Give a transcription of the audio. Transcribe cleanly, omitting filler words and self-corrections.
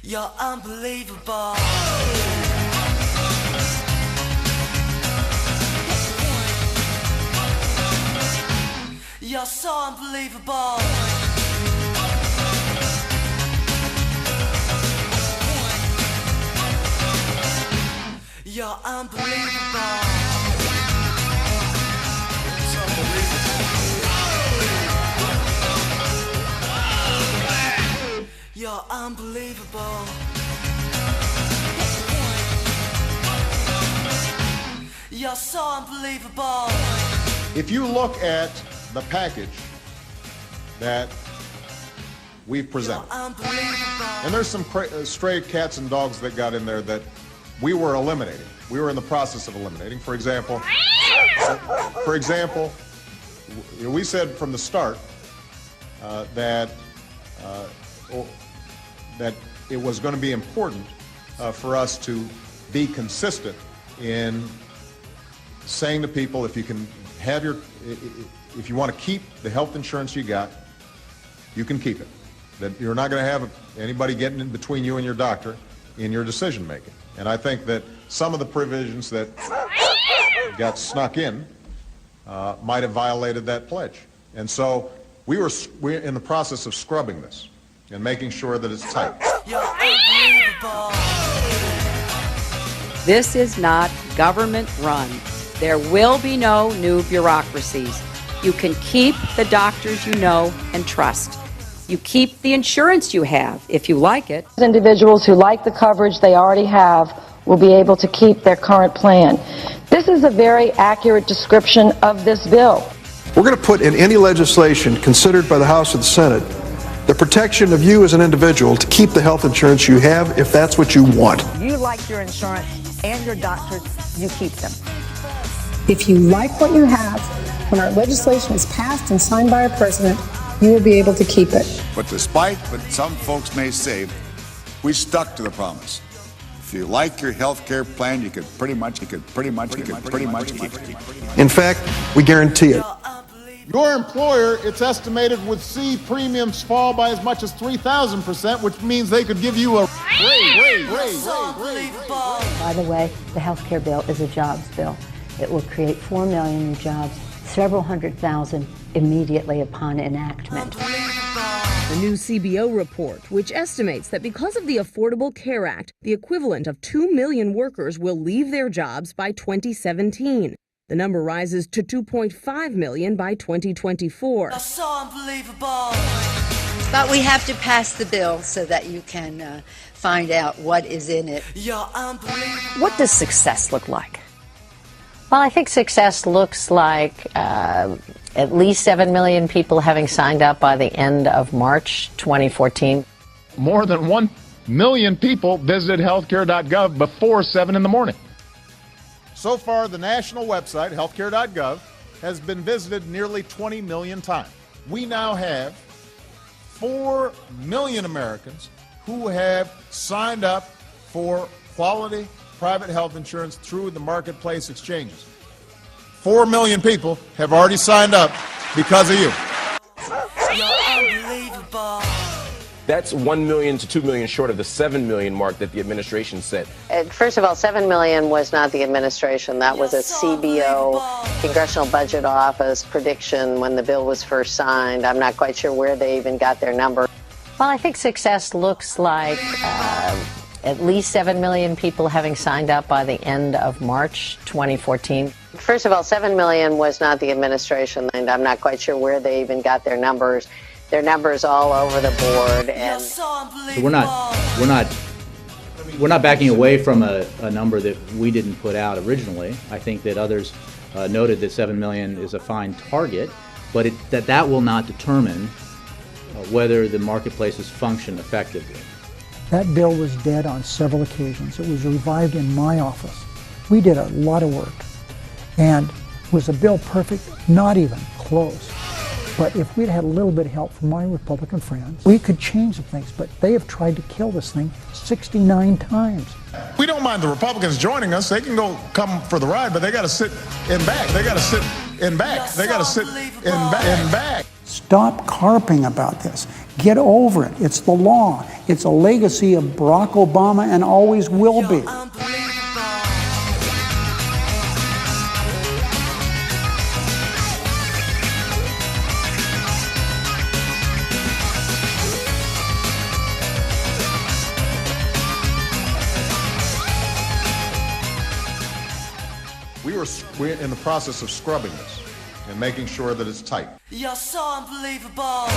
You're unbelievable. You're so unbelievable. You're unbelievable. It's unbelievable. You're unbelievable. You're so unbelievable. If you look at the package that we've presented, and there's some stray cats and dogs that got in there that we were eliminating. We were in the process of eliminating. For example, we said from the start that it was going to be important for us to be consistent in saying to people, if you can have if you want to keep the health insurance you got, you can keep it. That you're not going to have anybody getting in between you and your doctor in your decision making. And I think that some of the provisions that got snuck in might have violated that pledge. And so we're in the process of scrubbing this and making sure that it's tight. This is not government run. There will be no new bureaucracies. You can keep the doctors you know and trust. You keep the insurance you have, if you like it. Individuals who like the coverage they already have will be able to keep their current plan. This is a very accurate description of this bill. We're going to put in any legislation considered by the House or the Senate the protection of you as an individual to keep the health insurance you have if that's what you want. You like your insurance and your doctors, you keep them. If you like what you have, when our legislation is passed and signed by our president, you will be able to keep it. But despite what some folks may say, we stuck to the promise. If you like your health care plan, you could pretty much keep it. In fact, we guarantee it. Your employer, it's estimated, would see premiums fall by as much as 3,000%, which means they could give you a raise. By the way, the health care bill is a jobs bill. It will create 4 million new jobs, several hundred thousand immediately upon enactment. The new CBO report, which estimates that because of the Affordable Care Act, the equivalent of 2 million workers will leave their jobs by 2017. The number rises to 2.5 million by 2024. That's so unbelievable. But we have to pass the bill so that you can find out what is in it. You're unbelievable. What does success look like? Well, I think success looks like at least 7 million people having signed up by the end of March 2014. More than 1 million people visited healthcare.gov before 7 in the morning. So far, the national website, healthcare.gov, has been visited nearly 20 million times. We now have 4 million Americans who have signed up for quality private health insurance through the marketplace exchanges. 4 million people have already signed up because of you. You're unbelievable. That's 1 million to 2 million short of the 7 million mark that the administration set. First of all, 7 million was not the administration. That was a CBO, Congressional Budget Office prediction when the bill was first signed. I'm not quite sure where they even got their number. Well, I think success looks like at least 7 million people having signed up by the end of March 2014. First of all, 7 million was not the administration, and I'm not quite sure where they even got their numbers. Their numbers all over the board, and so we're not backing away from a number that we didn't put out originally. I think that others noted that 7 million is a fine target, but that will not determine whether the marketplaces function effectively. That bill was dead on several occasions. It was revived in my office. We did a lot of work. And was the bill perfect? Not even close. But if we'd had a little bit of help from my Republican friends, we could change some things. But they have tried to kill this thing 69 times. We don't mind the Republicans joining us. They can come for the ride, but they got to sit in back. They got to sit in back. They got to sit in back. Stop carping about this. Get over it. It's the law. It's a legacy of Barack Obama and always will be. We're in the process of scrubbing this and making sure that it's tight. You're so unbelievable.